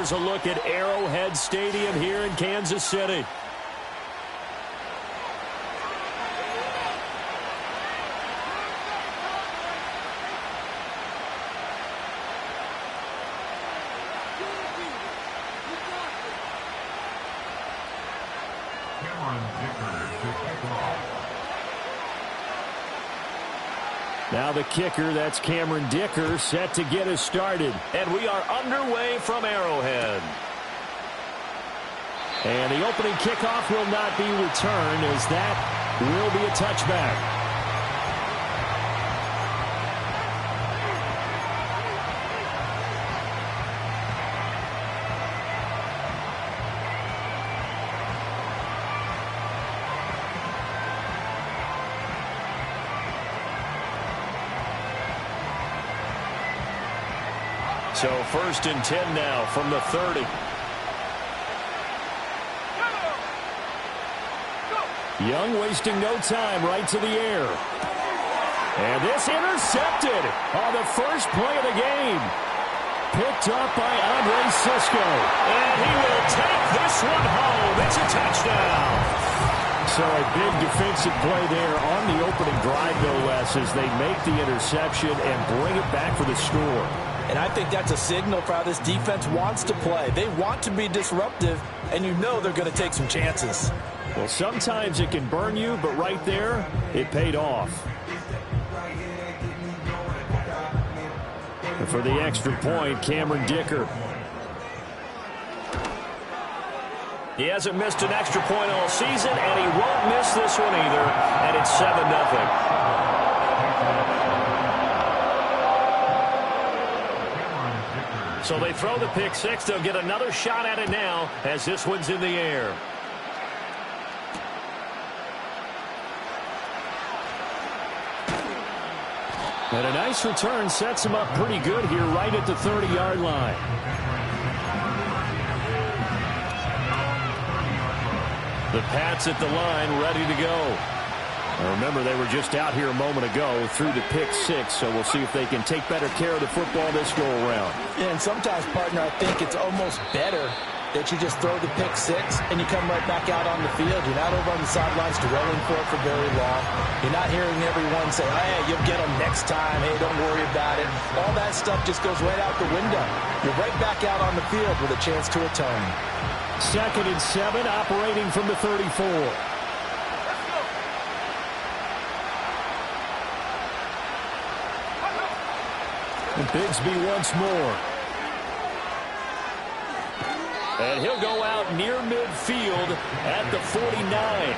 here's a look at Arrowhead Stadium here in Kansas City. Now the kicker, that's Cameron Dicker, set to get us started. And we are underway from Arrowhead. And the opening kickoff will not be returned, as that will be a touchback. So 1st and 10 now from the 30. Young wasting no time, right to the air. And this intercepted on the first play of the game. Picked up by Andre Sisco. And he will take this one home. It's a touchdown. So a big defensive play there on the opening drive, no less, as they make the interception and bring it back for the score. And I think that's a signal for how this defense wants to play. They want to be disruptive, and you know they're going to take some chances. Well, sometimes it can burn you, but right there, it paid off. And for the extra point, Cameron Dicker. He hasn't missed an extra point all season, and he won't miss this one either, and it's 7-0. So they throw the pick six. They'll get another shot at it now as this one's in the air. And a nice return sets him up pretty good here right at the 30-yard line. The Pats at the line ready to go. Now remember, they were just out here a moment ago through the pick six, so we'll see if they can take better care of the football this go-around. Yeah, and sometimes, partner, I think it's almost better that you just throw the pick six and you come right back out on the field. You're not over on the sidelines dwelling for it for very long. You're not hearing everyone say, hey, you'll get them next time. Hey, don't worry about it. All that stuff just goes right out the window. You're right back out on the field with a chance to atone. 2nd and 7, operating from the 34. And Bigsby once more. And he'll go out near midfield at the 49.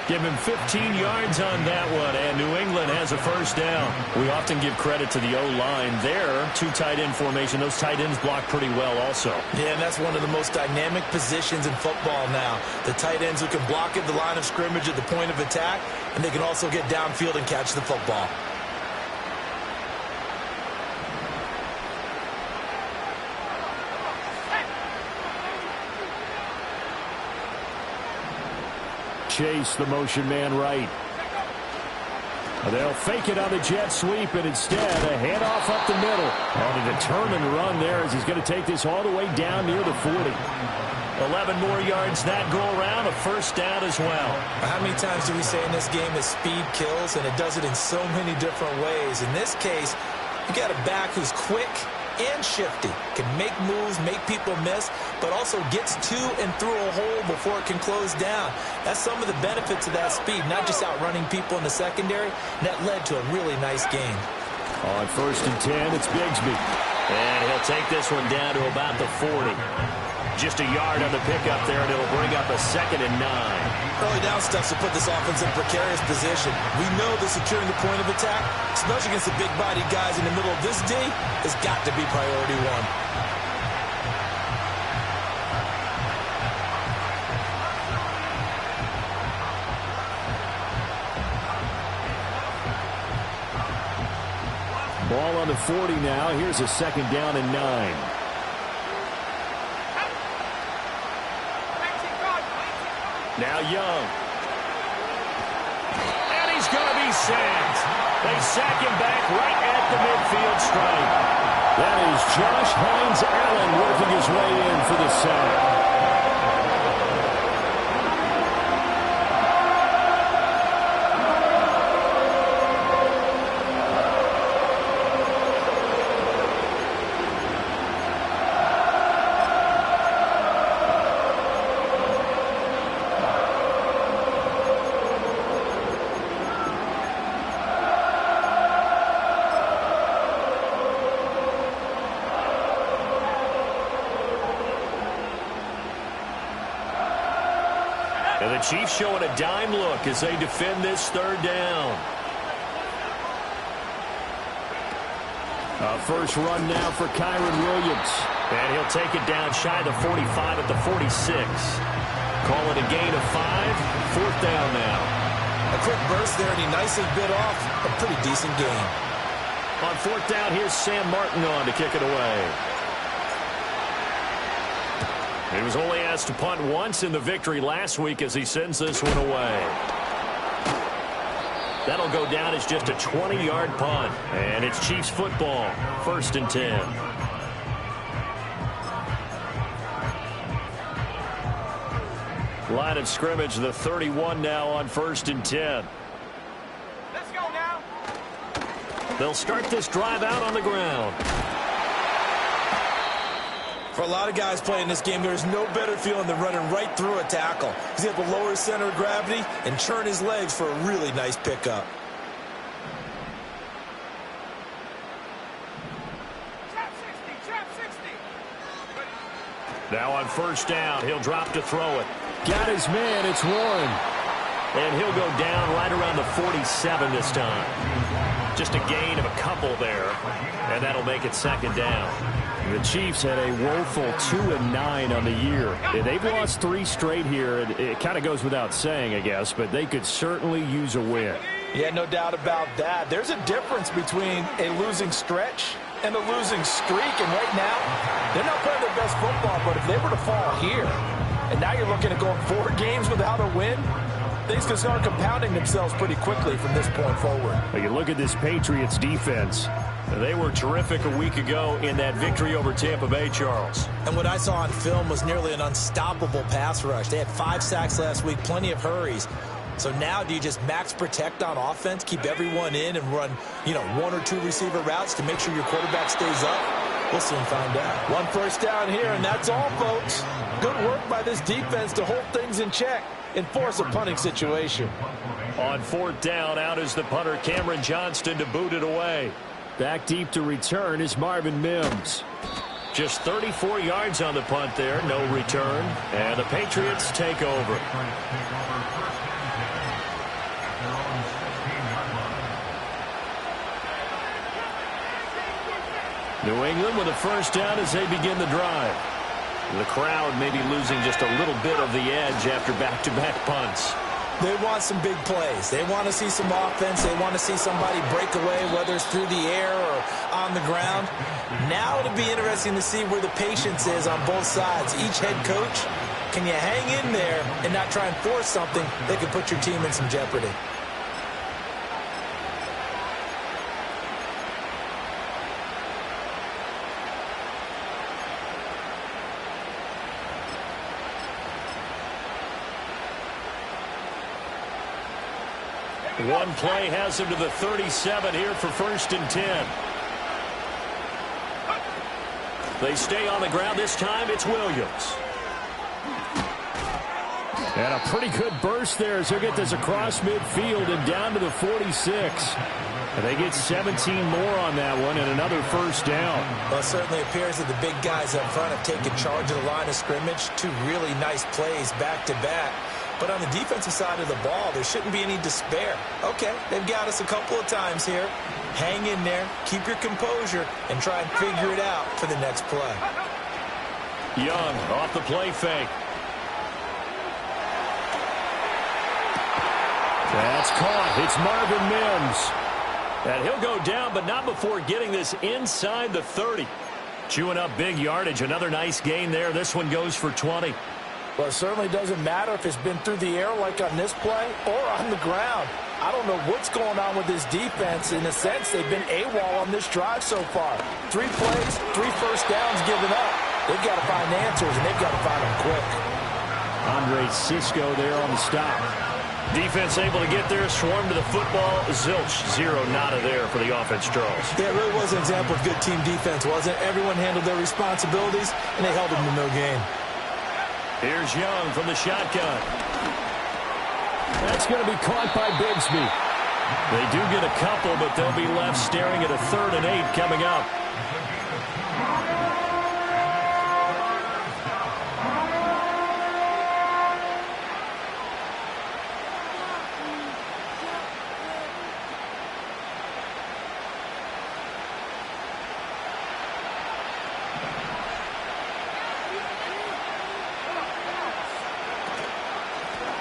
Give him 15 yards on that one, and New England has a first down. We often give credit to the O-line there. 2 tight end formation. Those tight ends block pretty well also. Yeah, and that's one of the most dynamic positions in football now. The tight ends who can block at the line of scrimmage at the point of attack, and they can also get downfield and catch the football. Chase, the motion man right. They'll fake it on the jet sweep, and instead a handoff up the middle. On a determined run there as he's going to take this all the way down near the 40. 11 more yards that go around, a first down as well. How many times do we say in this game that speed kills, and it does it in so many different ways? In this case, you got a back who's quick and shifty, can make moves, make people miss, but also gets to and through a hole before it can close down. That's some of the benefits of that speed, not just outrunning people in the secondary. And that led to a really nice gain. On 1st and 10, it's Bigsby. And he'll take this one down to about the 40. Just a yard on the pickup there, and it'll bring up a 2nd and 9. Early down stuff to put this offense in precarious position. We know that securing the point of attack, especially against the big-bodied guys in the middle of this D, has got to be priority one. Ball on the 40 now. Here's a 2nd down and 9. Now Young. And he's going to be sacked. They sack him back right at the midfield stripe. That is Josh Hines-Allen working his way in for the sack. And the Chiefs showing a dime look as they defend this third down. A first run now for Kyron Williams. And he'll take it down shy of the 45 at the 46. Call it a gain of 5. Fourth down now. A quick burst there, and he nicely bit off a pretty decent gain. On fourth down, here's Sam Martin on to kick it away. He was only asked to punt once in the victory last week as he sends this one away. That'll go down as just a 20-yard punt. And it's Chiefs football, 1st and 10. Line of scrimmage, the 31 now on 1st and 10. Let's go now. They'll start this drive out on the ground. For a lot of guys playing this game, there's no better feeling than running right through a tackle. He's able to lower his center of gravity and churn his legs for a really nice pickup. Trap 60. Now on first down, he'll drop to throw it. Got his man, it's Warren. And he'll go down right around the 47 this time. Just a gain of a couple there. And that'll make it 2nd down. The Chiefs had a woeful 2-9 on the year. They've lost 3 straight here. It kind of goes without saying, I guess, but they could certainly use a win. Yeah, no doubt about that. There's a difference between a losing stretch and a losing streak, and right now, they're not playing their best football, but if they were to fall here, and now you're looking at going 4 games without a win, things can start compounding themselves pretty quickly from this point forward. You look at this Patriots defense. They were terrific a week ago in that victory over Tampa Bay, Charles. And what I saw on film was nearly an unstoppable pass rush. They had 5 sacks last week, plenty of hurries. So now do you just max protect on offense, keep everyone in and run, 1 or 2 receiver routes to make sure your quarterback stays up? We'll soon find out. 1 first down here, and that's all, folks. Good work by this defense to hold things in check and force a punting situation. On 4th down, out is the punter, Cameron Johnston, to boot it away. Back deep to return is Marvin Mims. Just 34 yards on the punt there, no return. And the Patriots take over. New England with a first down as they begin the drive. The crowd may be losing just a little bit of the edge after back-to-back punts. They want some big plays. They want to see some offense. They want to see somebody break away, whether it's through the air or on the ground. Now it'll be interesting to see where the patience is on both sides. Each head coach, can you hang in there and not try and force something that could put your team in some jeopardy? One play has him to the 37 here for 1st and 10. They stay on the ground this time. It's Williams. And a pretty good burst there as he'll get this across midfield and down to the 46. And they get 17 more on that one and another first down. Well, it certainly appears that the big guys up front have taken charge of the line of scrimmage. 2 really nice plays back-to-back. But on the defensive side of the ball, there shouldn't be any despair. Okay, they've got us a couple of times here. Hang in there, keep your composure, and try and figure it out for the next play. Young off the play fake. That's caught. It's Marvin Mims. And he'll go down, but not before getting this inside the 30. Chewing up big yardage. Another nice gain there. This one goes for 20. Well, it certainly doesn't matter if it's been through the air like on this play or on the ground. I don't know what's going on with this defense. In a sense, they've been AWOL on this drive so far. 3 plays, 3 first downs given up. They've got to find answers, and they've got to find them quick. Andre Cisco there on the stop. Defense able to get there, swarm to the football. Zilch, 0 nada there for the offense, Charles. Yeah, it really was an example of good team defense, wasn't it? Everyone handled their responsibilities, and they held them to no gain. Here's Young from the shotgun. That's going to be caught by Bigsby. They do get a couple, but they'll be left staring at a 3rd and 8 coming up.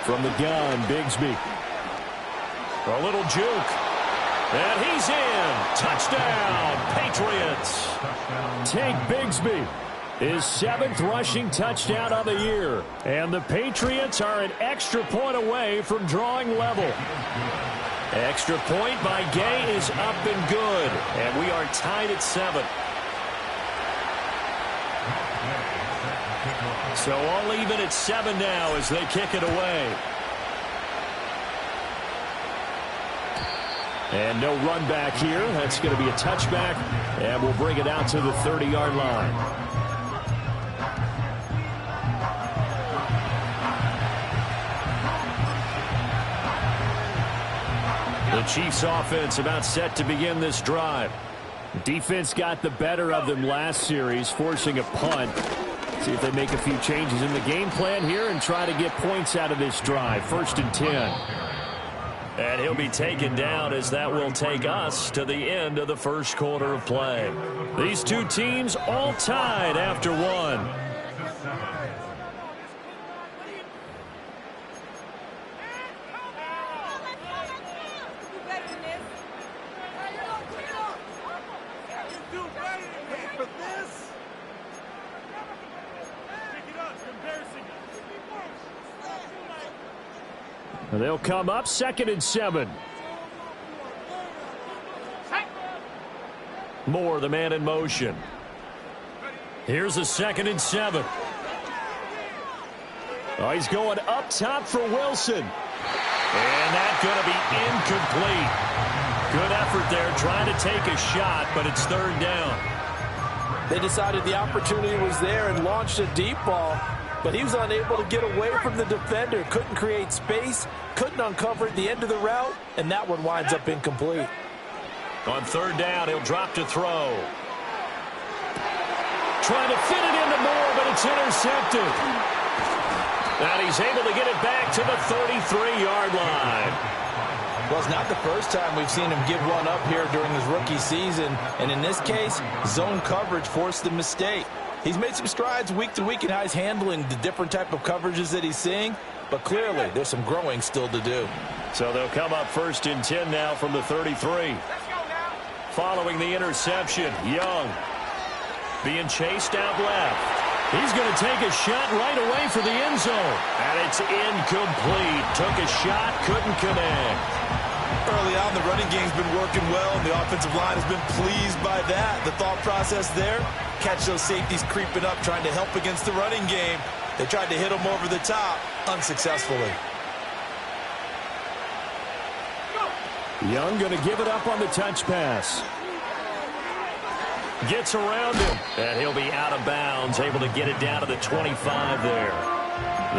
From the gun, Bigsby. A little juke. And he's in. Touchdown, Patriots. Take Bigsby. His 7th rushing touchdown of the year. And the Patriots are an extra point away from drawing level. Extra point by Gay is up and good. And we are tied at 7. So all even at 7 now as they kick it away. And no run back here. That's going to be a touchback. And we'll bring it out to the 30-yard line. The Chiefs offense about set to begin this drive. Defense got the better of them last series, forcing a punt. See if they make a few changes in the game plan here and try to get points out of this drive. 1st and 10. And he'll be taken down as that will take us to the end of the first quarter of play. These two teams all tied after 1. They'll come up 2nd and 7. Moore, the man in motion. Here's a 2nd and 7. Oh, he's going up top for Wilson. And that's going to be incomplete. Good effort there trying to take a shot, but it's 3rd down. They decided the opportunity was there and launched a deep ball. But he was unable to get away from the defender. Couldn't create space. Couldn't uncover at the end of the route. And that one winds up incomplete. On 3rd down, he'll drop to throw. Trying to fit it into Moore, but it's intercepted. And he's able to get it back to the 33-yard line. Well, it's not the first time we've seen him give one up here during his rookie season. And in this case, zone coverage forced the mistake. He's made some strides week to week in how he's handling the different type of coverages that he's seeing. But clearly, there's some growing still to do. So they'll come up 1st and 10 now from the 33. Following the interception, Young being chased out left. He's going to take a shot right away for the end zone. And it's incomplete. Took a shot, couldn't connect. Early on, the running game's been working well, and the offensive line has been pleased by that. The thought process there, catch those safeties creeping up, trying to help against the running game. They tried to hit them over the top, unsuccessfully. Young going to give it up on the touch pass. Gets around him, and he'll be out of bounds, able to get it down to the 25 there.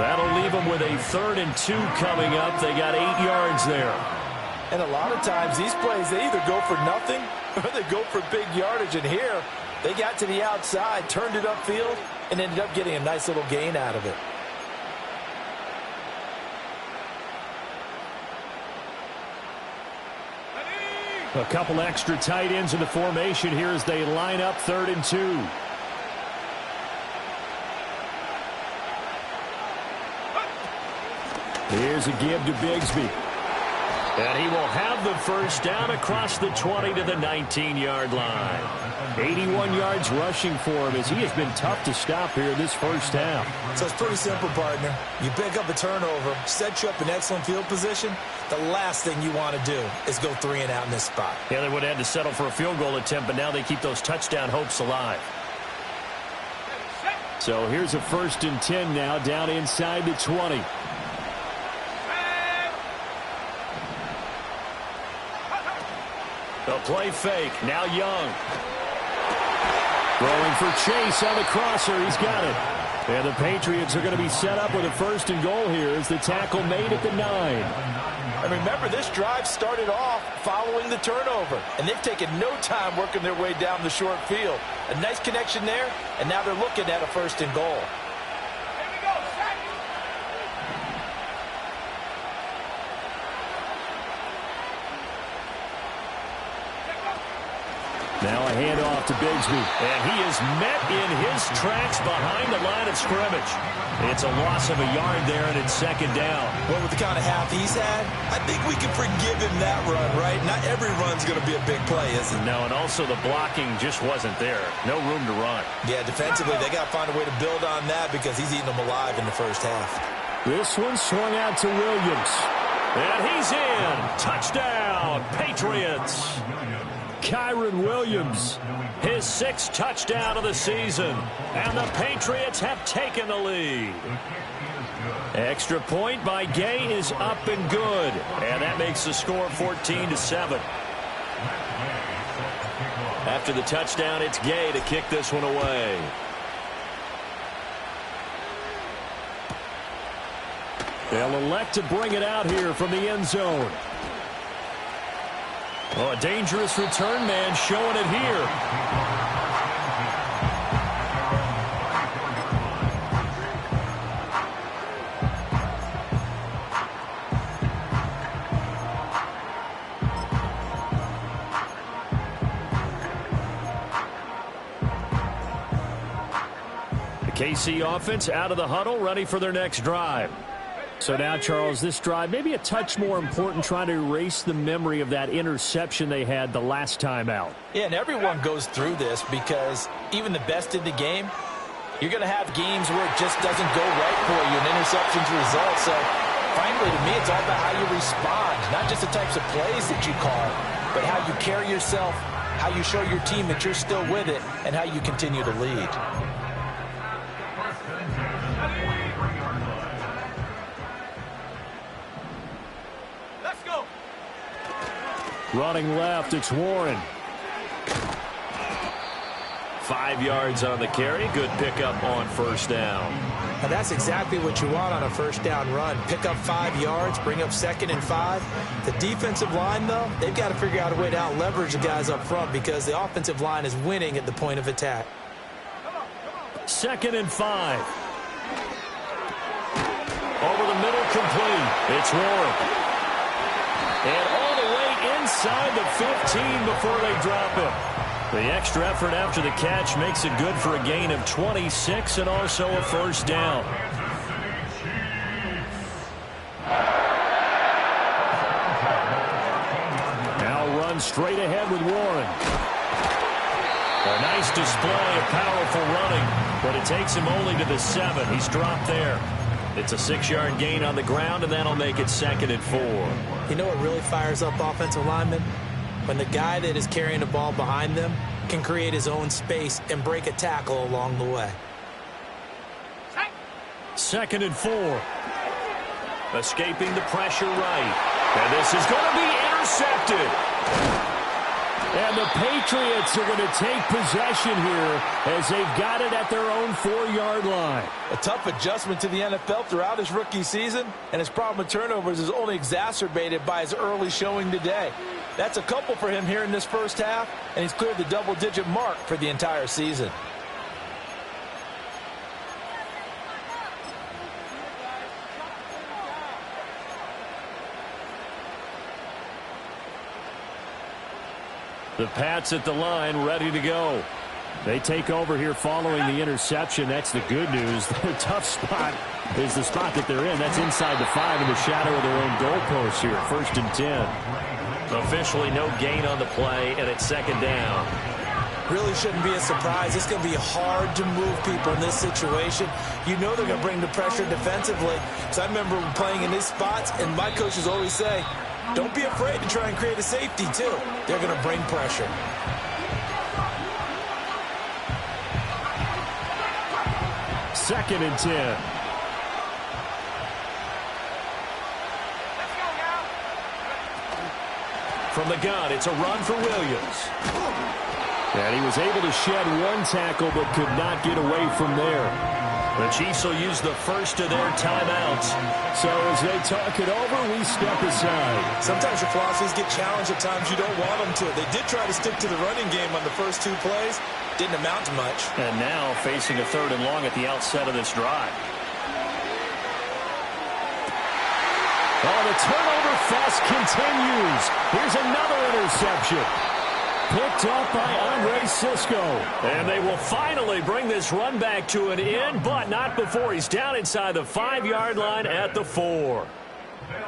That'll leave him with a 3rd and 2 coming up. They got 8 yards there. And a lot of times, these plays, they either go for nothing or they go for big yardage. And here, they got to the outside, turned it upfield, and ended up getting a nice little gain out of it. A couple extra tight ends in the formation here as they line up 3rd and 2. Here's a give to Bigsby. And he will have the first down across the 20 to the 19-yard line. 81 yards rushing for him as he has been tough to stop here in this first half. So it's pretty simple, partner. You pick up a turnover, set you up in excellent field position. The last thing you want to do is go 3 and out in this spot. Yeah, they would have had to settle for a field goal attempt, but now they keep those touchdown hopes alive. So here's a 1st and 10 now, down inside the 20. The play fake, now Young. Throwing for Chase on the crosser, he's got it. And the Patriots are going to be set up with a 1st and goal here as the tackle made at the 9. And remember, this drive started off following the turnover, and they've taken no time working their way down the short field. A nice connection there, and now they're looking at a 1st and goal. Now a handoff to Bigsby. And he is met in his tracks behind the line of scrimmage. It's a loss of a yard there, and it's 2nd down. Well, with the kind of half he's had, I think we can forgive him that run, right? Not every run's going to be a big play, is it? No, and also the blocking just wasn't there. No room to run. Yeah, defensively, they got to find a way to build on that because he's eating them alive in the first half. This one swung out to Williams. And he's in. Touchdown, Patriots. Kyron Williams, his 6th touchdown of the season, and the Patriots have taken the lead. Extra point by Gay is up and good, and that makes the score 14-7. After the touchdown, it's Gay to kick this one away. They'll elect to bring it out here from the end zone. Oh, a dangerous return man showing it here. The KC offense out of the huddle, ready for their next drive. So now, Charles, this drive maybe a touch more important, trying to erase the memory of that interception they had the last time out. Yeah, and everyone goes through this because even the best in the game, you're going to have games where it just doesn't go right for you, and interceptions result. So, frankly, to me, it's all about how you respond, not just the types of plays that you call, but how you carry yourself, how you show your team that you're still with it, and how you continue to lead. Running left, it's Warren. 5 yards on the carry. Good pickup on 1st down. Now that's exactly what you want on a 1st down run. Pick up 5 yards, bring up 2nd and 5. The defensive line, though, they've got to figure out a way to out-leverage the guys up front because the offensive line is winning at the point of attack. 2nd and 5. Over the middle, complete. It's Warren. And all the way inside the 15 before they drop him. The extra effort after the catch makes it good for a gain of 26 and also a 1st down. Now run straight ahead with Warren. A nice display of powerful running, but it takes him only to the 7. He's dropped there. It's a 6-yard gain on the ground, and that'll make it 2nd and 4. You know what really fires up offensive linemen? When the guy that is carrying the ball behind them can create his own space and break a tackle along the way. 2nd and 4. Escaping the pressure right. And this is going to be intercepted. And the Patriots are going to take possession here as they've got it at their own 4-yard line. A tough adjustment to the NFL throughout his rookie season, and his problem with turnovers is only exacerbated by his early showing today. That's a couple for him here in this first half, and he's cleared the double-digit mark for the entire season. The Pats at the line, ready to go. They take over here following the interception. That's the good news. Their tough spot is the spot that they're in. That's inside the 5 in the shadow of their own goalpost here. 1st and 10. Officially no gain on the play, and it's 2nd down. Really shouldn't be a surprise. It's going to be hard to move people in this situation. You know they're going to bring the pressure defensively. So I remember playing in these spots, and my coaches always say, don't be afraid to try and create a safety, too. They're going to bring pressure. 2nd and 10. Let's go now. From the gun, it's a run for Williams. And he was able to shed one tackle but could not get away from there. The Chiefs will use the first of their timeouts. So as they talk it over, we step aside. Sometimes your philosophies get challenged at times you don't want them to. They did try to stick to the running game on the first 2 plays. Didn't amount to much. And now facing a 3rd and long at the outset of this drive. Oh, the turnover fest continues. Here's another interception. Picked up by Andre Sisco. And they will finally bring this run back to an end, but not before he's down inside the 5-yard line at the 4.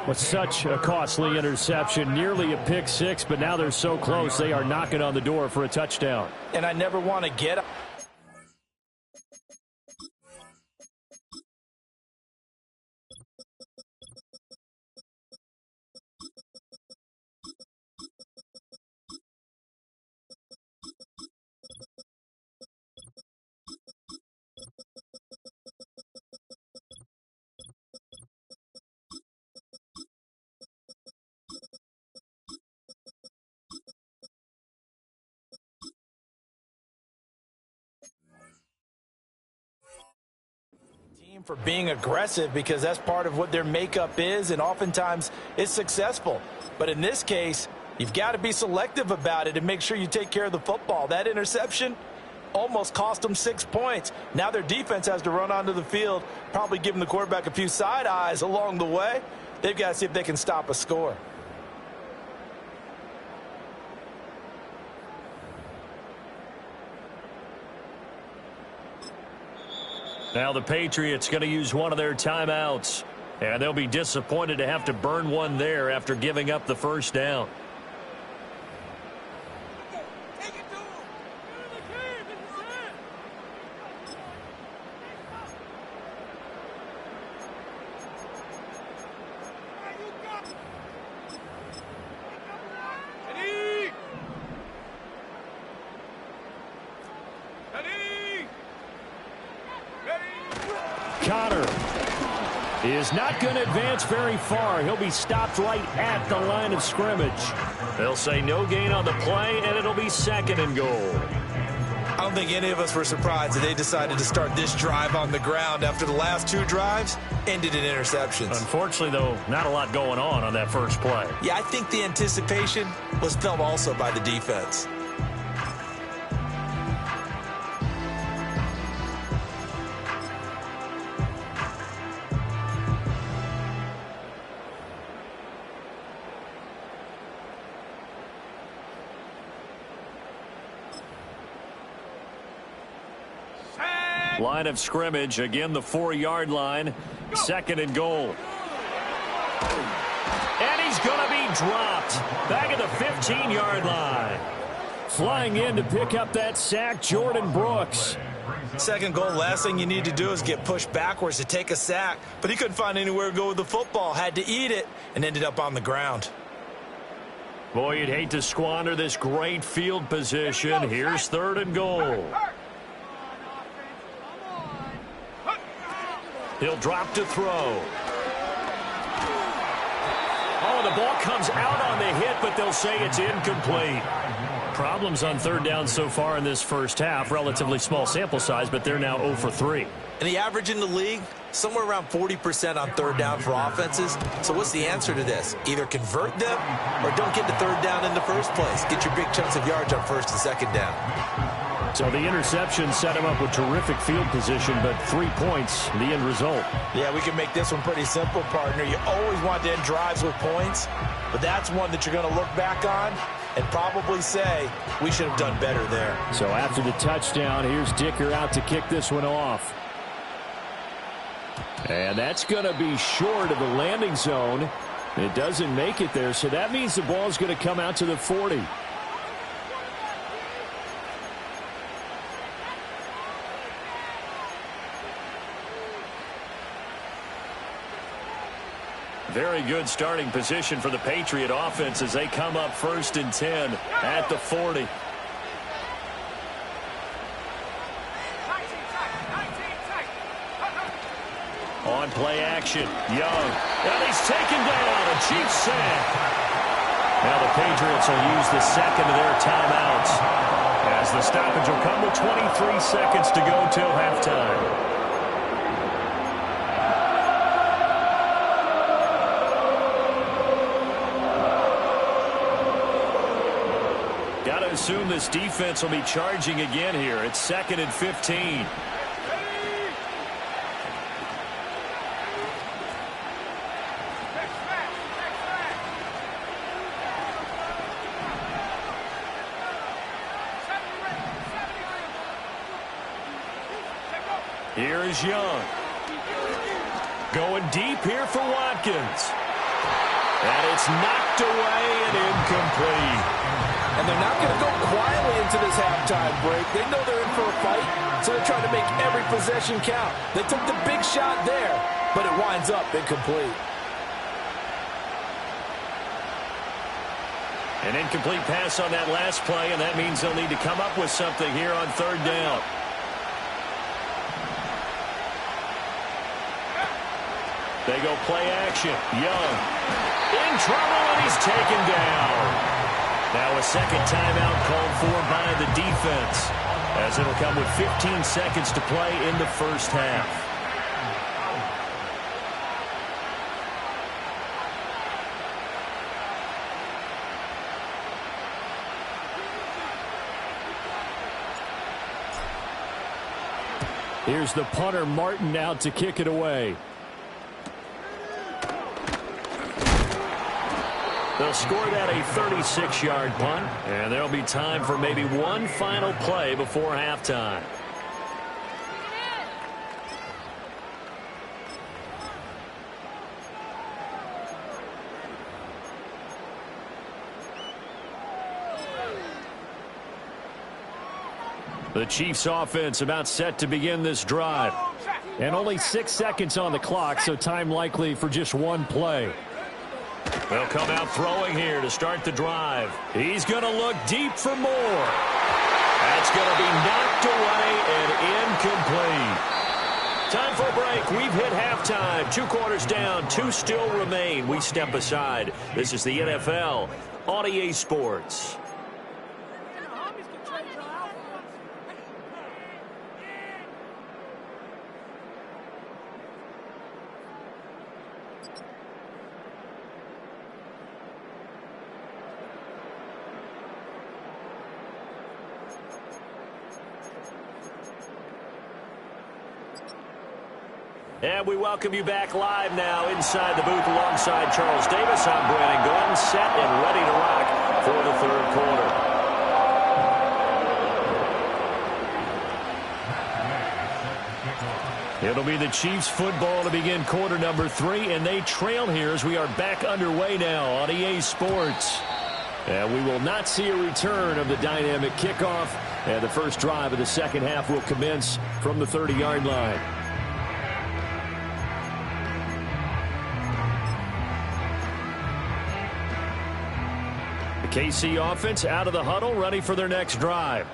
With such a costly interception, nearly a pick 6, but now they're so close they are knocking on the door for a touchdown. And I never want to get for being aggressive, because that's part of what their makeup is, and oftentimes it's successful. But in this case, you've got to be selective about it and make sure you take care of the football. That interception almost cost them 6 points. Now their defense has to run onto the field, probably giving the quarterback a few side eyes along the way. They've got to see if they can stop a score. Now the Patriots going to use one of their timeouts. And they'll be disappointed to have to burn one there after giving up the 1st down. Is not going to advance very far. He'll be stopped right at the line of scrimmage. They'll say no gain on the play, and it'll be 2nd and goal. I don't think any of us were surprised that they decided to start this drive on the ground after the last 2 drives ended in interceptions. Unfortunately, though, not a lot going on that first play. Yeah, I think the anticipation was felt also by the defense. Line of scrimmage, again the 4-yard line. 2nd and goal. And he's going to be dropped. Back at the 15-yard line. Flying in to pick up that sack, Jordan Brooks. 2nd goal, last thing you need to do is get pushed backwards to take a sack. But he couldn't find anywhere to go with the football. Had to eat it and ended up on the ground. Boy, you'd hate to squander this great field position. Here's 3rd and goal. He'll drop to throw. Oh, the ball comes out on the hit, but they'll say it's incomplete. Problems on 3rd down so far in this first half. Relatively small sample size, but they're now 0 for 3. And the average in the league, somewhere around 40% on 3rd down for offenses. So what's the answer to this? Either convert them or don't get to 3rd down in the first place. Get your big chunks of yards on 1st and 2nd down. So the interception set him up with terrific field position, but 3 points, the end result. Yeah, we can make this one pretty simple, partner. You always want to end drives with points, but that's one that you're going to look back on and probably say we should have done better there. So after the touchdown, here's Dicker out to kick this one off. And that's going to be short of the landing zone. It doesn't make it there, so that means the ball is going to come out to the 40. Very good starting position for the Patriot offense as they come up 1st and 10 at the 40. On play action, Young. And he's taken down, a Chiefs sack. Now the Patriots will use the second of their timeouts as the stoppage will come with 23 seconds to go till halftime. Got to assume this defense will be charging again here. It's 2nd and 15. Here is Young. Going deep here for Watkins. And it's knocked away and incomplete. And they're not going to go quietly into this halftime break. They know they're in for a fight, so they're trying to make every possession count. They took the big shot there, but it winds up incomplete. An incomplete pass on that last play, and that means they'll need to come up with something here on 3rd down. They go play action. Young in trouble, and he's taken down. Now a second timeout called for by the defense, as it'll come with 15 seconds to play in the 1st half. Here's the punter, Martin, out to kick it away. They'll score that a 36-yard punt, and there'll be time for maybe one final play before halftime. The Chiefs offense about set to begin this drive. And only 6 seconds on the clock, so time likely for just one play. They'll come out throwing here to start the drive. He's going to look deep for more. That's going to be knocked away and incomplete. Time for a break. We've hit halftime. 2 quarters down. 2 still remain. We step aside. This is the NFL on EA Sports. And we welcome you back live now inside the booth alongside Charles Davis. I'm Brandon Glenn, set and ready to rock for the 3rd quarter. It'll be the Chiefs football to begin quarter number 3, and they trail here as we are back underway now on EA Sports. And we will not see a return of the dynamic kickoff, and the first drive of the 2nd half will commence from the 30-yard line. KC offense out of the huddle, ready for their next drive.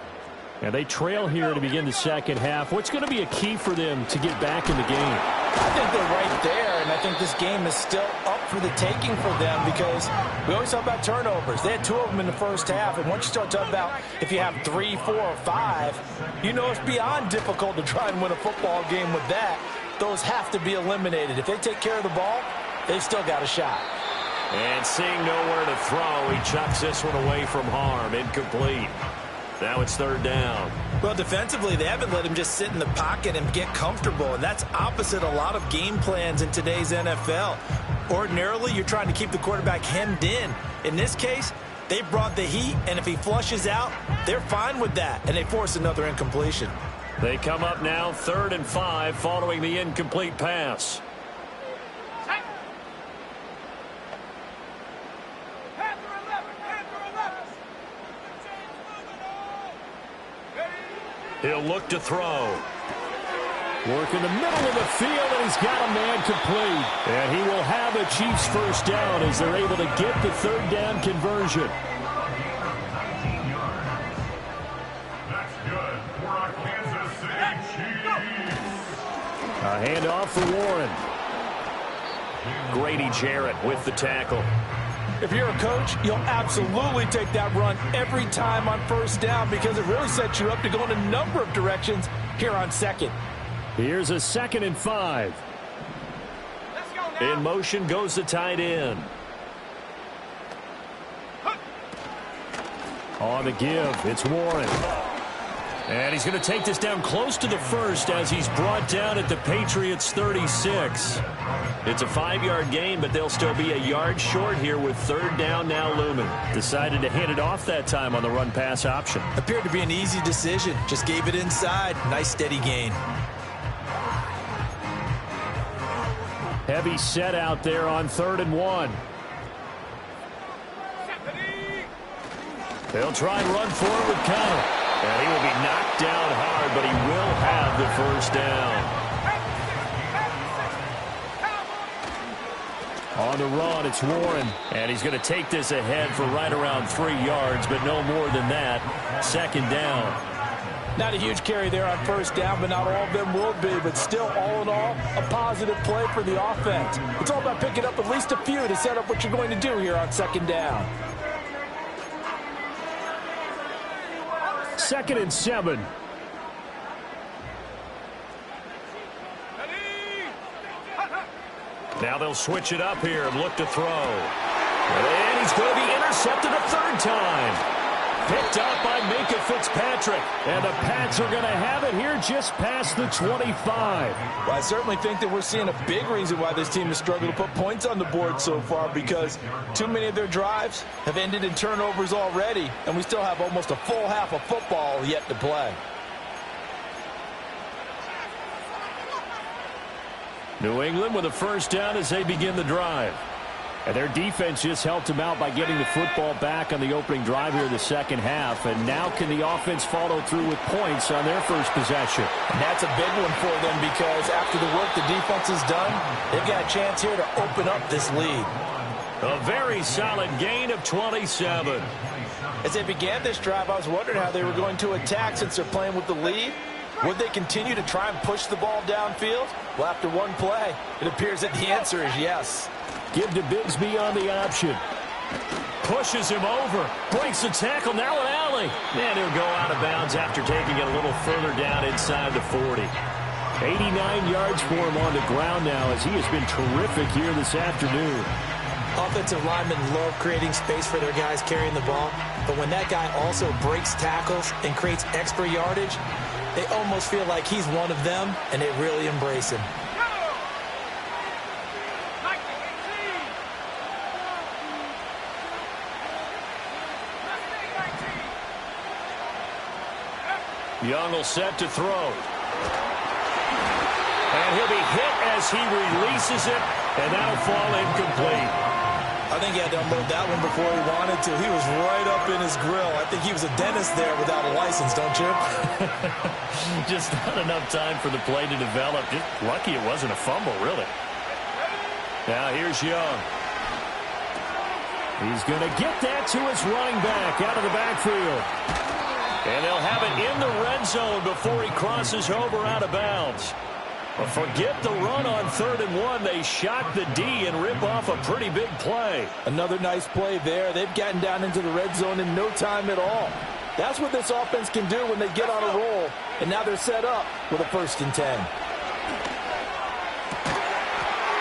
And they trail here to begin the 2nd half. What's going to be a key for them to get back in the game? I think they're right there, and I think this game is still up for the taking for them because we always talk about turnovers. They had 2 of them in the 1st half, and once you start talking about if you have 3, 4, or 5, you know it's beyond difficult to try and win a football game with that. Those have to be eliminated. If they take care of the ball, they've still got a shot. And seeing nowhere to throw, he chucks this one away from harm. Incomplete. Now it's 3rd down. Well, defensively, they haven't let him just sit in the pocket and get comfortable, and that's opposite a lot of game plans in today's NFL. Ordinarily, you're trying to keep the quarterback hemmed in. In this case, They brought the heat, and if he flushes out, they're fine with that, and they force another incompletion. They come up now 3rd and 5 following the incomplete pass. He'll look to throw. Work in the middle of the field, and he's got a man complete. And he will have a Chiefs first down as they're able to get the 3rd down conversion. That's good for our Kansas City Chiefs. A handoff for Warren. Grady Jarrett with the tackle. If you're a coach, you'll absolutely take that run every time on 1st down because it really sets you up to go in a number of directions here on 2nd. Here's a 2nd and 5. Let's go now. In motion goes the tight end. On the give, it's Warren. And he's going to take this down close to the 1st as he's brought down at the Patriots 36. It's a 5-yard gain, but they'll still be a yard short here with 3rd down now looming. Decided to hand it off that time on the run-pass option. Appeared to be an easy decision. Just gave it inside. Nice steady gain. Heavy set out there on 3rd and 1. They'll try and run forward with Connor. And he will be knocked down hard, but he will have the 1st down. On the run, it's Warren. And he's going to take this ahead for right around 3 yards, but no more than that. 2nd down. Not a huge carry there on 1st down, but not all of them will be. But still, all in all, a positive play for the offense. It's all about picking up at least a few to set up what you're going to do here on 2nd down. 2nd and 7. Now they'll switch it up here and look to throw. And he's going to be intercepted a 3rd time. Picked up by Minka Fitzpatrick. And the Pats are going to have it here just past the 25. Well, I certainly think that we're seeing a big reason why this team has struggled to put points on the board so far because too many of their drives have ended in turnovers already, and we still have almost a full half of football yet to play. New England with a 1st down as they begin the drive. And their defense just helped them out by getting the football back on the opening drive here in the 2nd half. And now can the offense follow through with points on their first possession? And that's a big one for them because after the work the defense has done, they've got a chance here to open up this lead. A very solid gain of 27. As they began this drive, I was wondering how they were going to attack since they're playing with the lead. Would they continue to try and push the ball downfield? Well, after one play, it appears that the answer is yes. Give to Bigsby on the option. Pushes him over. Breaks the tackle. Now an alley. And he'll go out of bounds after taking it a little further down inside the 40. 89 yards for him on the ground now as he has been terrific here this afternoon. Offensive linemen love creating space for their guys carrying the ball. But when that guy also breaks tackles and creates extra yardage, they almost feel like he's one of them, and they really embrace him. Young will set to throw. And he'll be hit as he releases it, and that'll fall incomplete. I think he had to unload that one before he wanted to. He was right up in his grill. I think he was a dentist there without a license, don't you? Just not enough time for the play to develop. Just lucky it wasn't a fumble, really. Now here's Young. He's going to get that to his running back out of the backfield. And they'll have it in the red zone before he crosses over out of bounds. But forget the run on 3rd and 1. They shock the D and rip off a pretty big play. Another nice play there. They've gotten down into the red zone in no time at all. That's what this offense can do when they get on a roll. And now they're set up with a 1st and 10.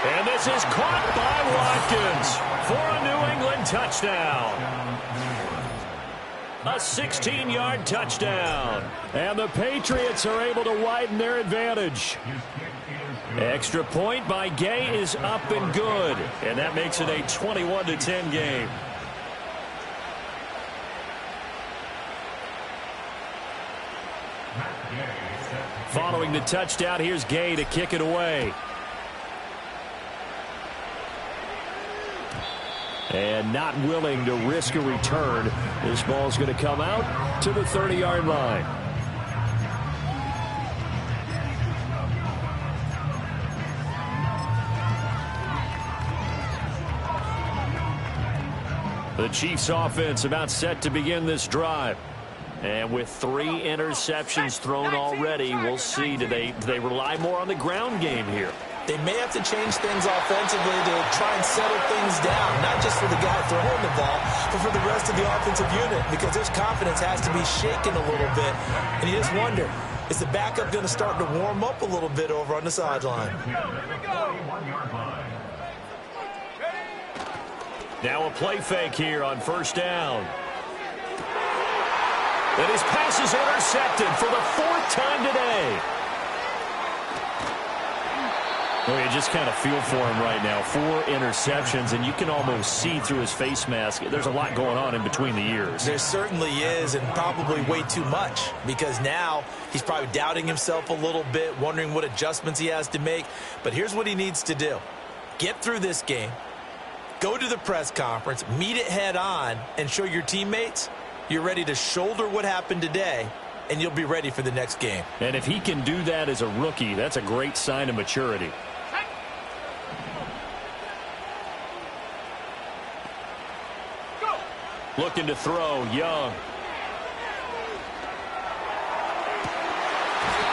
And this is caught by Watkins for a New England touchdown. A 16-yard touchdown. And the Patriots are able to widen their advantage. Extra point by Gay is up and good. And that makes it a 21-10 game. Following the touchdown, here's Gay to kick it away. And not willing to risk a return. This ball's going to come out to the 30-yard line. The Chiefs offense about set to begin this drive. And with 3 interceptions thrown already, we'll see. Do they rely more on the ground game here? They may have to change things offensively to try and settle things down, not just for the guy throwing the ball, but for the rest of the offensive unit, because his confidence has to be shaken a little bit. And you just wonder, is the backup going to start to warm up a little bit over on the sideline? Now a play fake here on first down. And his pass is intercepted for the 4th time today. Well, you just kind of feel for him right now. 4 interceptions, and you can almost see through his face mask. There's a lot going on in between the ears. There certainly is, and probably way too much, because now he's probably doubting himself a little bit, wondering what adjustments he has to make. But here's what he needs to do. Get through this game, go to the press conference, meet it head on, and show your teammates you're ready to shoulder what happened today, and you'll be ready for the next game. And if he can do that as a rookie, that's a great sign of maturity. Looking to throw, Young.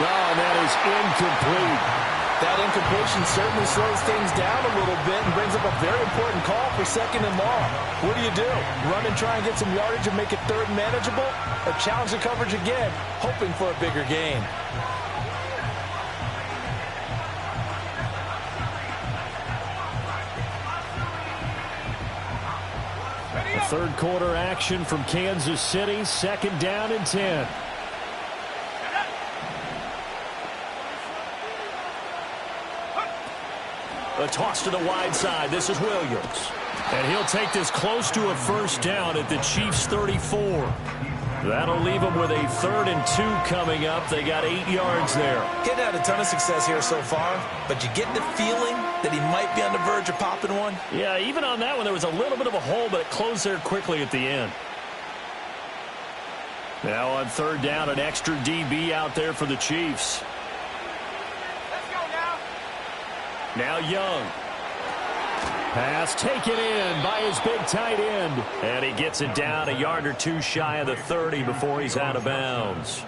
Oh, and that is incomplete. That incompletion certainly slows things down a little bit and brings up a very important call for 2nd and long. What do? Run and try and get some yardage and make it 3rd and manageable? Or challenge the coverage again, hoping for a bigger gain? A 3rd quarter action from Kansas City, 2nd down and 10. A toss to the wide side. This is Williams. And he'll take this close to a 1st down at the Chiefs' 34. That'll leave them with a 3rd and 2 coming up. They got 8 yards there. Getting had a ton of success here so far, but you get the feeling that he might be on the verge of popping one. Yeah, even on that one, there was a little bit of a hole, but it closed there quickly at the end. Now on 3rd down, an extra DB out there for the Chiefs. Now Young. Pass taken in by his big tight end. And he gets it down a yard or 2 shy of the 30 before he's out of bounds.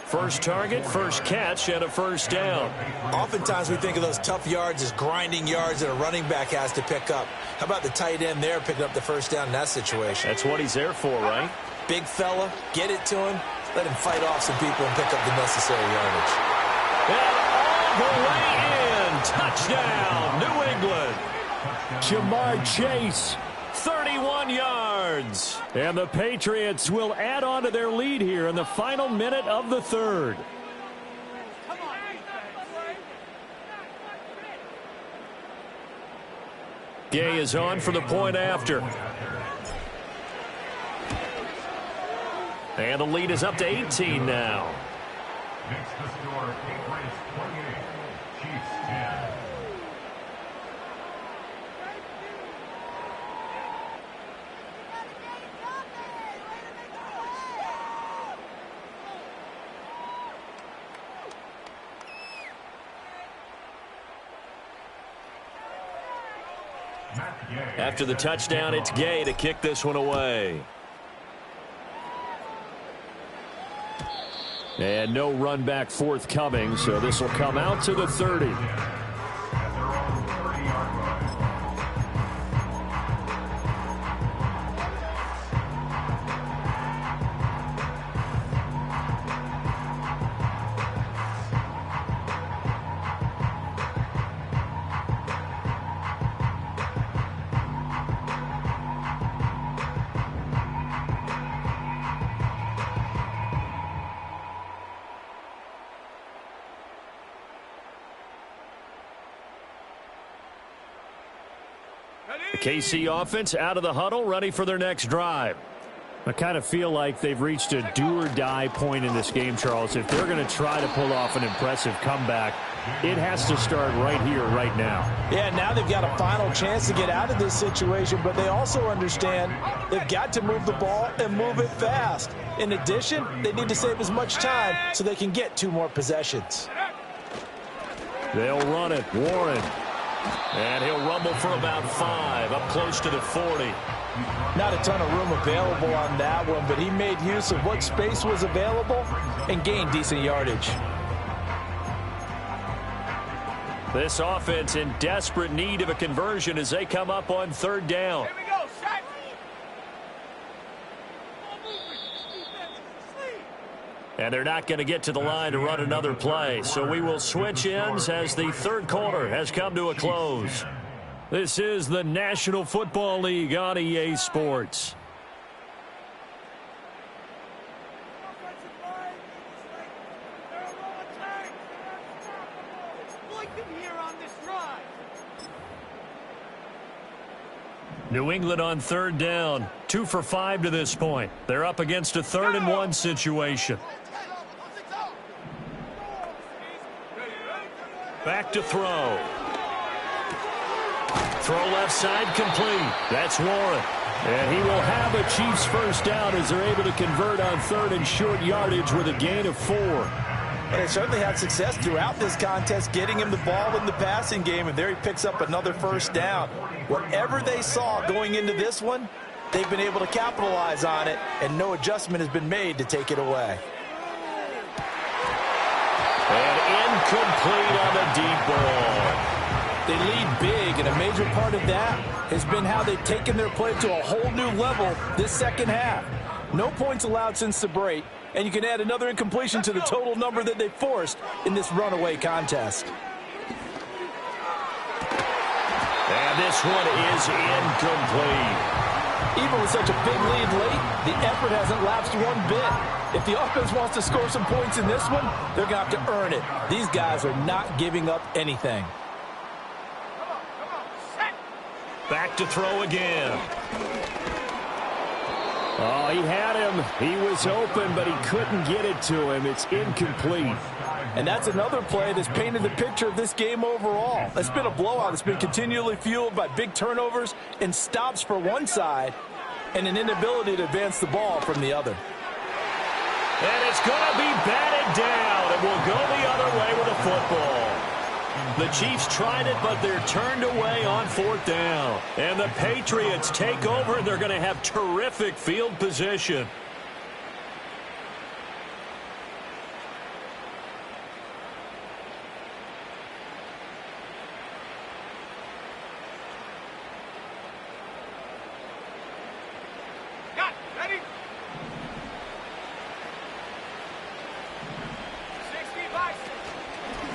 First target, first catch, and a 1st down. Oftentimes we think of those tough yards as grinding yards that a running back has to pick up. How about the tight end there picking up the 1st down in that situation? That's what he's there for, right? Big fella, get it to him, let him fight off some people and pick up the necessary yardage. And all the way in. Touchdown, New England. Jamar Chase. 31 yards. And the Patriots will add on to their lead here in the final minute of the 3rd. Gay is on for the point after. And the lead is up to 18 now. Next the score, Patriots 28, Chiefs 10. After the touchdown, it's Gay to kick this one away. And no run back forthcoming, so this will come out to the 30. The KC offense out of the huddle, ready for their next drive. I kind of feel like they've reached a do-or-die point in this game, Charles. If they're going to try to pull off an impressive comeback, it has to start right here, right now. Yeah, now they've got a final chance to get out of this situation, but they also understand they've got to move the ball and move it fast. In addition, they need to save as much time so they can get 2 more possessions. They'll run it. Warren. And he'll rumble for about 5, up close to the 40. Not a ton of room available on that one, but he made use of what space was available and gained decent yardage. This offense in desperate need of a conversion as they come up on 3rd down. Here we go, set. And they're not going to get to the line to run another play. So we will switch ends as the 3rd quarter has come to a close. This is the National Football League on EA Sports. New England on 3rd down. 2 for 5 to this point. They're up against a 3rd and 1 situation. Back to throw. Throw left side complete. That's Warren. And he will have a Chiefs first down as they're able to convert on 3rd and short yardage with a gain of 4. And they certainly had success throughout this contest, getting him the ball in the passing game, and there he picks up another first down. Whatever they saw going into this one, they've been able to capitalize on it, and no adjustment has been made to take it away. And incomplete on the deep ball. They lead big, and a major part of that has been how they've taken their play to a whole new level this second half. No points allowed since the break, and you can add another incompletion to the total number that they forced in this runaway contest. And this one is incomplete. Even with such a big lead late, the effort hasn't lapsed one bit. If the offense wants to score some points in this one, they're going to have to earn it. These guys are not giving up anything. Back to throw again. Oh, he had him. He was open, but he couldn't get it to him. It's incomplete. And that's another play that's painted the picture of this game overall. It's been a blowout. It's been continually fueled by big turnovers and stops for one side and an inability to advance the ball from the other. And it's going to be batted down, and we'll go the other way with the football. The Chiefs tried it, but they're turned away on 4th down. And the Patriots take over, and they're going to have terrific field position. Got it. Ready? 65.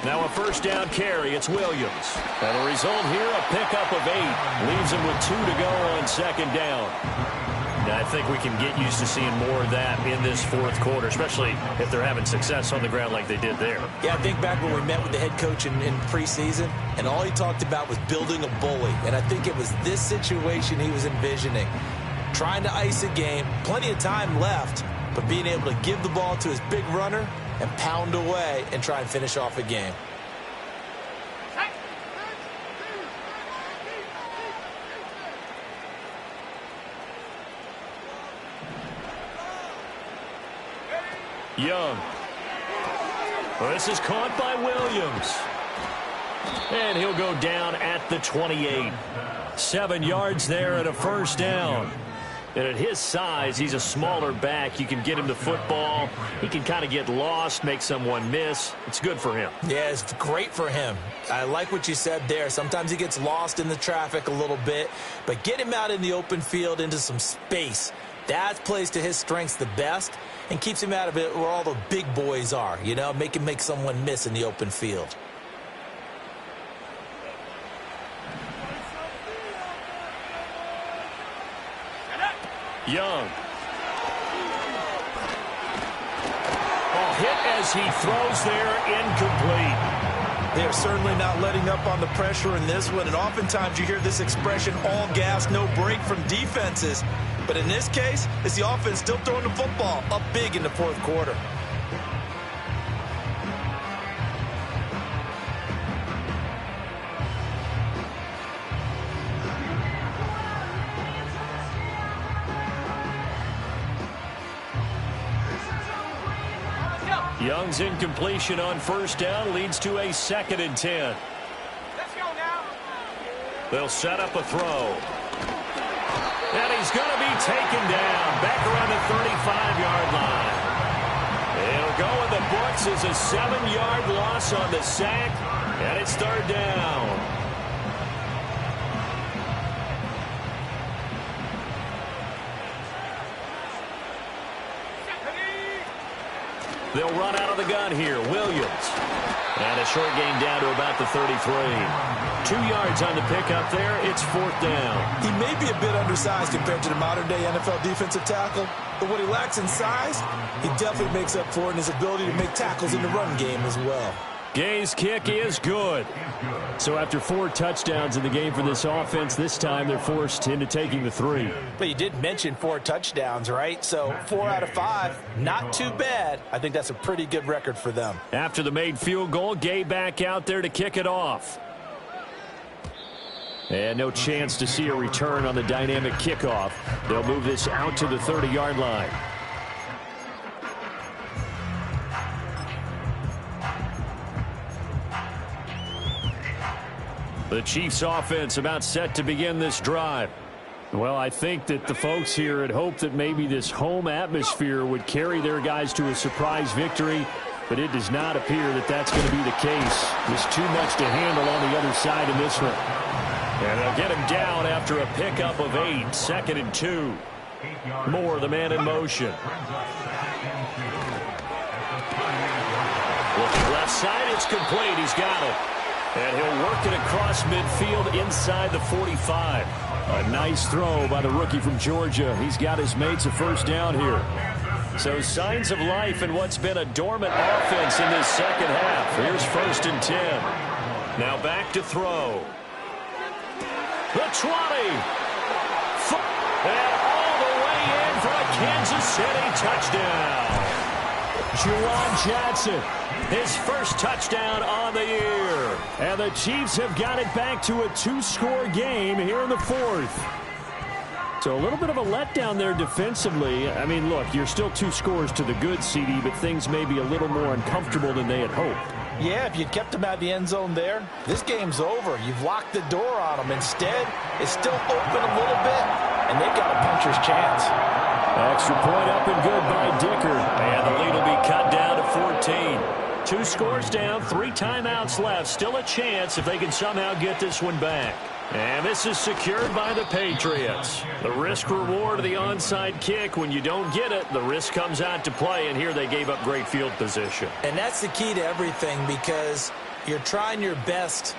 Now a first down carry. It's Williams. And the result here, a pickup of 8. Leaves him with 2 to go on 2nd down. Now I think we can get used to seeing more of that in this 4th quarter, especially if they're having success on the ground like they did there. Yeah, I think back when we met with the head coach in preseason, and all he talked about was building a bully. And I think it was this situation he was envisioning. Trying to ice a game, plenty of time left, but being able to give the ball to his big runner and pound away and try and finish off a game. Young. Well, this is caught by Williams. And he'll go down at the 28. 7 yards there and a first down. And at his size, he's a smaller back. You can get him the football. He can kind of get lost, make someone miss. It's good for him. Yeah, it's great for him. I like what you said there. Sometimes he gets lost in the traffic a little bit, but get him out in the open field into some space. That plays to his strengths the best and keeps him out of it where all the big boys are, you know, make him make someone miss in the open field. Young. Oh, hit as he throws there, incomplete. They are certainly not letting up on the pressure in this one, and oftentimes you hear this expression, all gas, no break from defenses. But in this case, it's the offense still throwing the football up big in the fourth quarter. Young's incompletion on first down leads to a 2nd and 10. Let's go now. They'll set up a throw. And he's going to be taken down back around the 35-yard line. It'll go in the books as a 7-yard loss on the sack, and it's 3rd down. They'll run out of the gun here. Williams. And a short gain down to about the 33. 2 yards on the pickup there. It's 4th down. He may be a bit undersized compared to the modern-day NFL defensive tackle, but what he lacks in size, he definitely makes up for it in his ability to make tackles in the run game as well. Gay's kick is good. So after 4 touchdowns in the game for this offense, this time they're forced into taking the 3. But you did mention 4 touchdowns, right? So 4 out of 5, not too bad. I think that's a pretty good record for them. After the made field goal, Gay back out there to kick it off. And no chance to see a return on the dynamic kickoff. They'll move this out to the 30-yard line. The Chiefs offense about set to begin this drive. Well, I think that the folks here had hoped that maybe this home atmosphere would carry their guys to a surprise victory, but it does not appear that that's going to be the case. There's too much to handle on the other side in this one. And they'll get him down after a pickup of 8, 2nd and 2. Moore, the man in motion. Looking left side, it's complete. He's got it. And he'll work it across midfield inside the 45. A nice throw by the rookie from Georgia. He's got his mates a first down here. So signs of life in what's been a dormant offense in this second half. Here's 1st and 10. Now back to throw. The 20. And all the way in for a Kansas City touchdown. Juwan Johnson, his first touchdown on the year. And the Chiefs have got it back to a 2-score game here in the 4th. So a little bit of a letdown there defensively. I mean, look, you're still 2 scores to the good, CD, but things may be a little more uncomfortable than they had hoped. Yeah, if you kept them out of the end zone there, this game's over. You've locked the door on them. Instead, it's still open a little bit, and they've got a puncher's chance. Extra point up and good by Dicker. And the lead will be cut down to 14. 2 scores down, 3 timeouts left. Still a chance if they can somehow get this one back. And this is secured by the Patriots. The risk reward of the onside kick. When you don't get it, the risk comes out to play, and here they gave up great field position. And that's the key to everything, because you're trying your best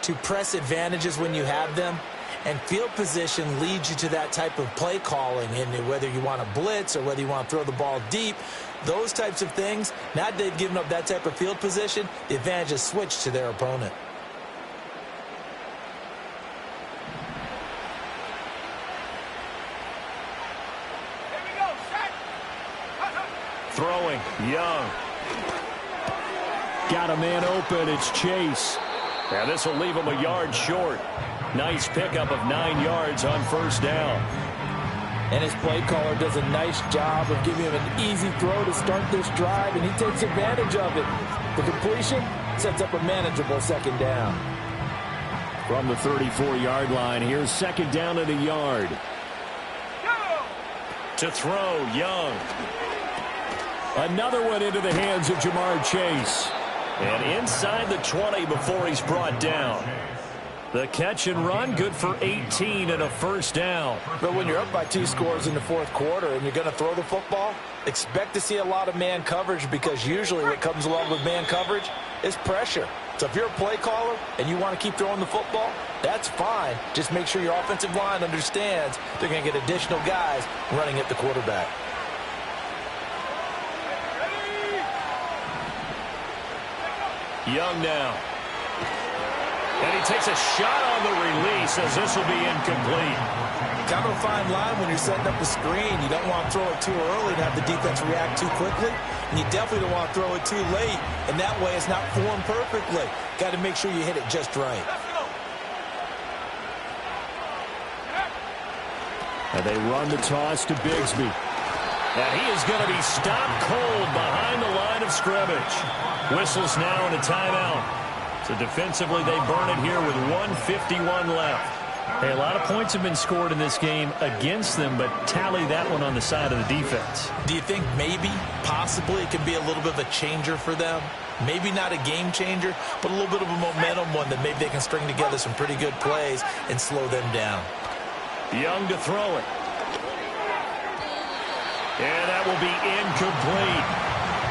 to press advantages when you have them, and field position leads you to that type of play calling. And whether you want to blitz or whether you want to throw the ball deep, those types of things, now that they've given up that type of field position, the advantage is switched to their opponent. Throwing, Young. Got a man open, it's Chase. Now this will leave him a yard short. Nice pickup of 9 yards on first down. And his play caller does a nice job of giving him an easy throw to start this drive, and he takes advantage of it. The completion sets up a manageable second down. From the 34-yard line, here's second down and a yard. To throw, Young. Another one into the hands of Jamar Chase. And inside the 20 before he's brought down. The catch and run, good for 18 and a first down. But when you're up by 2 scores in the fourth quarter and you're going to throw the football, expect to see a lot of man coverage, because usually what comes along with man coverage is pressure. So if you're a play caller and you want to keep throwing the football, that's fine. Just make sure your offensive line understands they're going to get additional guys running at the quarterback. Young now. And he takes a shot on the release as this will be incomplete. Kind of a fine line when you're setting up a screen. You don't want to throw it too early and have the defense react too quickly. And you definitely don't want to throw it too late. And that way it's not formed perfectly. Got to make sure you hit it just right. And they run the toss to Bigsby. And he is going to be stopped cold behind the line of scrimmage. Whistles now and a timeout. So defensively, they burn it here with 1:51 left. Hey, a lot of points have been scored in this game against them, but tally that one on the side of the defense. Do you think maybe, possibly, it could be a little bit of a changer for them? Maybe not a game changer, but a little bit of a momentum one that maybe they can string together some pretty good plays and slow them down. Young to throw it. And that will be incomplete.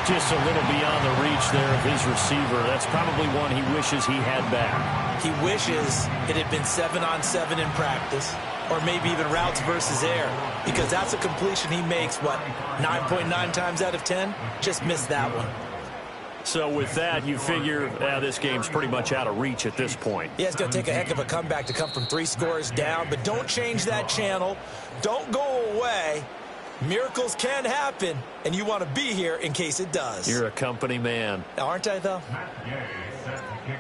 Just a little beyond the reach there of his receiver. That's probably one he wishes he had back. He wishes it had been 7-on-7 in practice, or maybe even routes versus air, because that's a completion he makes, what, 9.9 times out of 10? Just missed that one. So with that, you figure this game's pretty much out of reach at this point. Yeah, it's going to take a heck of a comeback to come from 3 scores down, but don't change that channel. Don't go away. Miracles can happen, and you want to be here in case it does. You're a company man. Aren't I, though?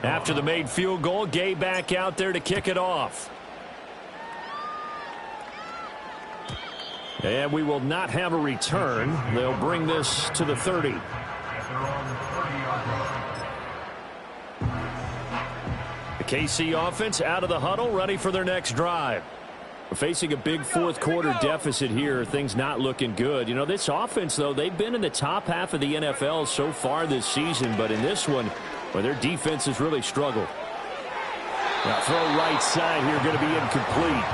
After the made field goal, Gay back out there to kick it off. And we will not have a return. They'll bring this to the 30. The KC offense out of the huddle, ready for their next drive. Facing a big fourth-quarter deficit here, things not looking good. You know, this offense, though, they've been in the top half of the NFL so far this season, but in this one, well, their defense has really struggled. Now, throw right side here, going to be incomplete.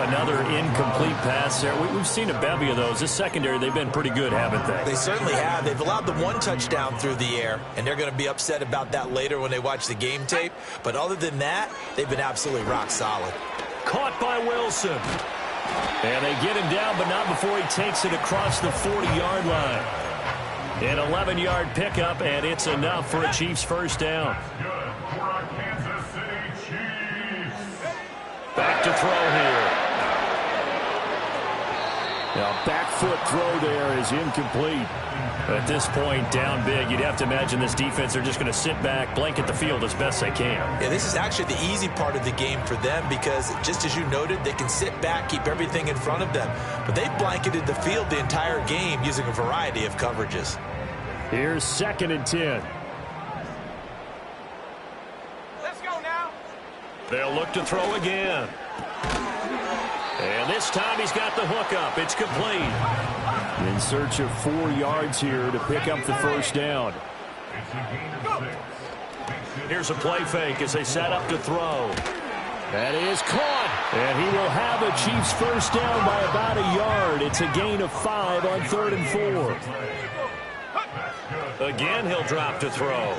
Another incomplete pass there. We've seen a bevy of those. This secondary, they've been pretty good, haven't they? They certainly have. They've allowed the 1 touchdown through the air, and they're going to be upset about that later when they watch the game tape. But other than that, they've been absolutely rock solid. Caught by Wilson. And they get him down, but not before he takes it across the 40-yard line. An 11-yard pickup, and it's enough for a Chiefs first down. Back to throw here. Now, back foot throw there is incomplete. At this point, down big, you'd have to imagine this defense are just going to sit back, blanket the field as best they can. Yeah, this is actually the easy part of the game for them because, just as you noted, they can sit back, keep everything in front of them. But they blanketed the field the entire game using a variety of coverages. Here's 2nd and 10. Let's go now. They'll look to throw again. And this time he's got the hook up. It's complete. In search of 4 yards here to pick up the first down. Here's a play fake as they set up to throw. That is caught. And he will have a Chiefs first down by about a yard. It's a gain of 5 on 3rd and 4. Again, he'll drop to throw.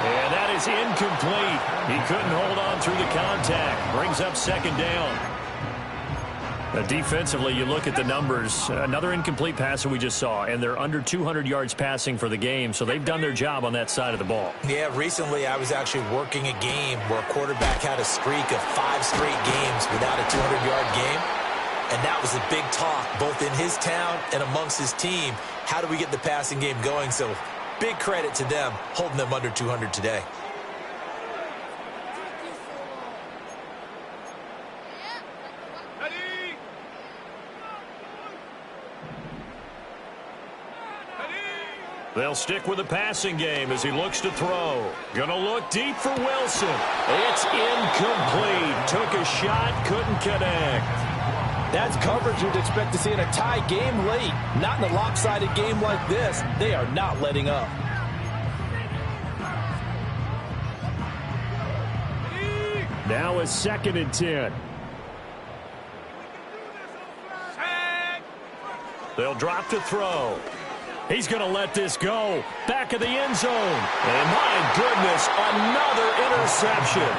And that is incomplete. He couldn't hold on through the contact. Brings up 2nd down. Defensively, you look at the numbers. Another incomplete pass that we just saw, and they're under 200 yards passing for the game, so they've done their job on that side of the ball. Yeah, recently I was actually working a game where a quarterback had a streak of 5 straight games without a 200-yard game, and that was a big talk both in his town and amongst his team. How do we get the passing game going? So big credit to them holding them under 200 today. They'll stick with the passing game as he looks to throw. Gonna look deep for Wilson. It's incomplete. Took a shot, couldn't connect. That's coverage you'd expect to see in a tie game late. Not in a lopsided game like this. They are not letting up. Now a 2nd and 10. They'll drop to throw. He's going to let this go. Back of the end zone. And my goodness, another interception.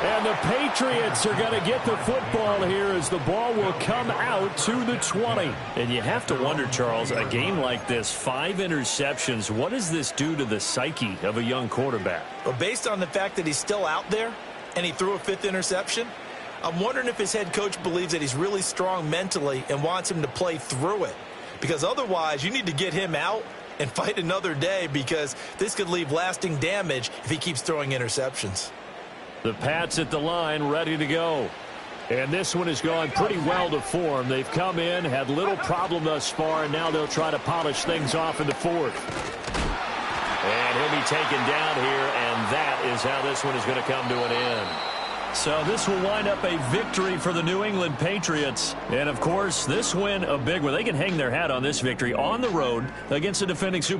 And the Patriots are going to get the football here as the ball will come out to the 20. And you have to wonder, Charles, a game like this, 5 interceptions, what does this do to the psyche of a young quarterback? Well, based on the fact that he's still out there and he threw a 5th interception, I'm wondering if his head coach believes that he's really strong mentally and wants him to play through it. Because otherwise, you need to get him out and fight another day, because this could leave lasting damage if he keeps throwing interceptions. The Pats at the line, ready to go. And this one has gone pretty well to form. They've come in, had little problem thus far, and now they'll try to polish things off in the 4th. And he'll be taken down here, and that is how this one is going to come to an end. So this will wind up a victory for the New England Patriots. And, of course, this win a big one. They can hang their hat on this victory on the road against the defending Super Bowl